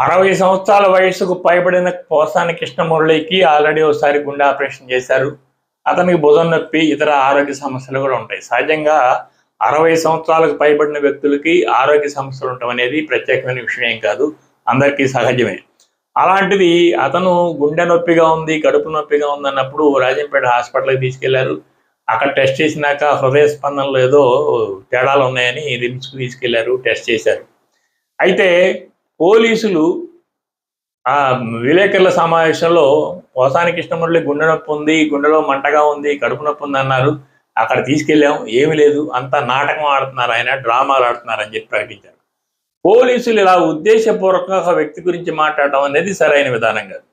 60 సంవత్సరాల వయసుకు పైబడిన పోసాని కృష్ణమురళికి ఆల్రెడీ ఒకసారి గుండె ఆపరేషన్ చేశారు. అతనికి భుజం నొప్పి, ఇతర ఆరోగ్య సమస్యలు కూడా ఉంటాయి. సహజంగా 60 సంవత్సరాలకు పైబడిన వ్యక్తులకి ఆరోగ్య సమస్యలు ఉండటం అనేది ప్రత్యేకమైన విషయం ఏం కాదు. అందరికీ సహజమే. అలాంటిది అతను గుండె నొప్పిగా ఉంది, కడుపు నొప్పిగా ఉందన్నప్పుడు రాజంపేట హాస్పిటల్‌కి తీసుకెళ్లారు. అక్కడ టెస్ట్ చేసినాక హృదయ స్పందనలో ఏదో తేడాలు ఉన్నాయని రిమ్స్‌కి తీసుకెళ్లారు. టెస్ట్ చేశారు. అయితే పోలీసులు ఆ విలేకరుల సమావేశంలో పోసాని కృష్ణమురళి గుండె నొప్పి ఉంది, గుండెలో మంటగా ఉంది, కడుపు నొప్పి ఉంది అన్నారు. అక్కడ తీసుకెళ్ళాం, ఏమీ లేదు, అంతా నాటకం ఆడుతున్నారు, ఆయన డ్రామాలు ఆడుతున్నారు అని చెప్పి ప్రకటించారు. పోలీసులు ఇలా ఉద్దేశపూర్వకంగా ఒక వ్యక్తి గురించి మాట్లాడటం అనేది సరైన విధానం కాదు.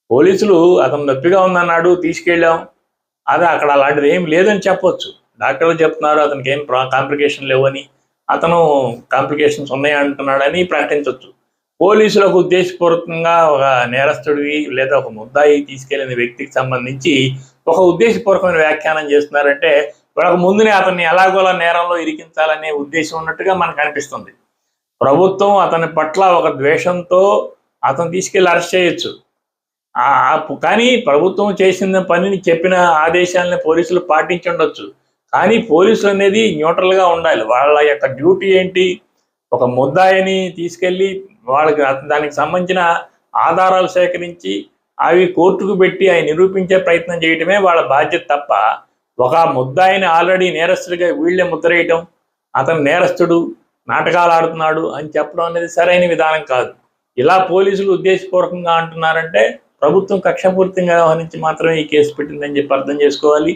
పోలీసులు అతను నొప్పిగా ఉందన్నాడు, తీసుకెళ్ళాం, అదే అక్కడ అలాంటిది ఏం లేదని చెప్పొచ్చు. డాక్టర్లు చెప్తున్నారు అతనికి ఏం కాంప్లికేషన్ లేవని, అతను కాంప్లికేషన్స్ ఉన్నాయి అంటున్నాడని ప్రకటించవచ్చు. పోలీసులకు ఉద్దేశపూర్వకంగా ఒక నేరస్తుడివి లేదా ఒక ముద్దాయి తీసుకెళ్లిన వ్యక్తికి సంబంధించి ఒక ఉద్దేశపూర్వకమైన వ్యాఖ్యానం చేస్తున్నారంటే వాళ్ళకు ముందునే అతన్ని ఎలాగోలా నేరంలో ఇరికించాలనే ఉద్దేశం ఉన్నట్టుగా మనకు అనిపిస్తుంది. ప్రభుత్వం అతని పట్ల ఒక ద్వేషంతో అతను తీసుకెళ్లి అరెస్ట్ చేయొచ్చు. కానీ ప్రభుత్వం చేసిన పనిని చెప్పిన ఆదేశాలని పోలీసులు పాటించుండొచ్చు. కానీ పోలీసులు అనేది న్యూట్రల్గా ఉండాలి. వాళ్ళ యొక్క డ్యూటీ ఏంటి? ఒక ముద్దాయిని తీసుకెళ్ళి వాళ్ళకి దానికి సంబంధించిన ఆధారాలు సేకరించి అవి కోర్టుకు పెట్టి అవి నిరూపించే ప్రయత్నం చేయటమే వాళ్ళ బాధ్యత తప్ప, ఒక ముద్దాయిని ఆల్రెడీ నేరస్తుడిగా వీళ్ళే ముద్రేయటం, అతను నేరస్తుడు, నాటకాలు ఆడుతున్నాడు అని చెప్పడం అనేది సరైన విధానం కాదు. ఇలా పోలీసులు ఉద్దేశపూర్వకంగా అంటున్నారంటే ప్రభుత్వం కక్షపూరితంగా వ్యవహరించి మాత్రమే ఈ కేసు పెట్టిందని చెప్పి అర్థం చేసుకోవాలి.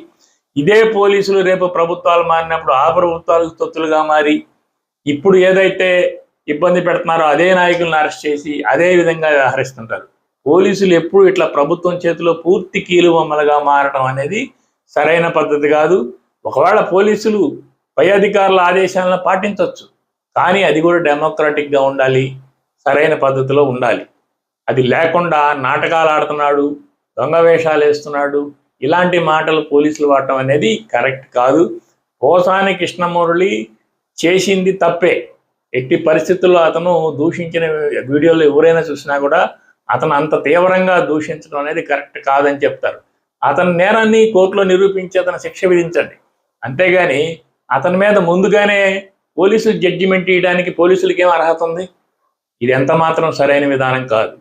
ఇదే పోలీసులు రేపు ప్రభుత్వాలు మారినప్పుడు ఆ ప్రభుత్వాలకు తొత్తులుగా మారి ఇప్పుడు ఏదైతే ఇబ్బంది పెడుతున్నారో అదే నాయకులను అరెస్ట్ చేసి అదే విధంగా వ్యవహరిస్తుంటారు. పోలీసులు ఎప్పుడు ఇట్లా ప్రభుత్వం చేతిలో పూర్తి కీలుబొమ్మలుగా మారడం అనేది సరైన పద్ధతి కాదు. ఒకవేళ పోలీసులు పై అధికారుల ఆదేశాలను పాటించవచ్చు, కానీ అది కూడా డెమోక్రాటిక్గా ఉండాలి, సరైన పద్ధతిలో ఉండాలి. అది లేకుండా నాటకాలు ఆడుతున్నాడు, దొంగ వేషాలు వేస్తున్నాడు, ఇలాంటి మాటలు పోలీసులు వాడటం అనేది కరెక్ట్ కాదు. పోసాని కృష్ణమురళి చేసింది తప్పే. ఎట్టి పరిస్థితుల్లో అతను దూషించిన వీడియోలు ఎవరైనా చూసినా కూడా అతను అంత తీవ్రంగా దూషించడం అనేది కరెక్ట్ కాదని చెప్తారు. అతని నేరాన్ని కోర్టులో నిరూపించి అతను శిక్ష విధించండి. అంతేగాని అతని మీద ముందుగానే పోలీసులు జడ్జిమెంట్ ఇవ్వడానికి పోలీసులకి ఏం అర్హత ఉంది? ఇది ఎంత మాత్రం సరైన విధానం కాదు.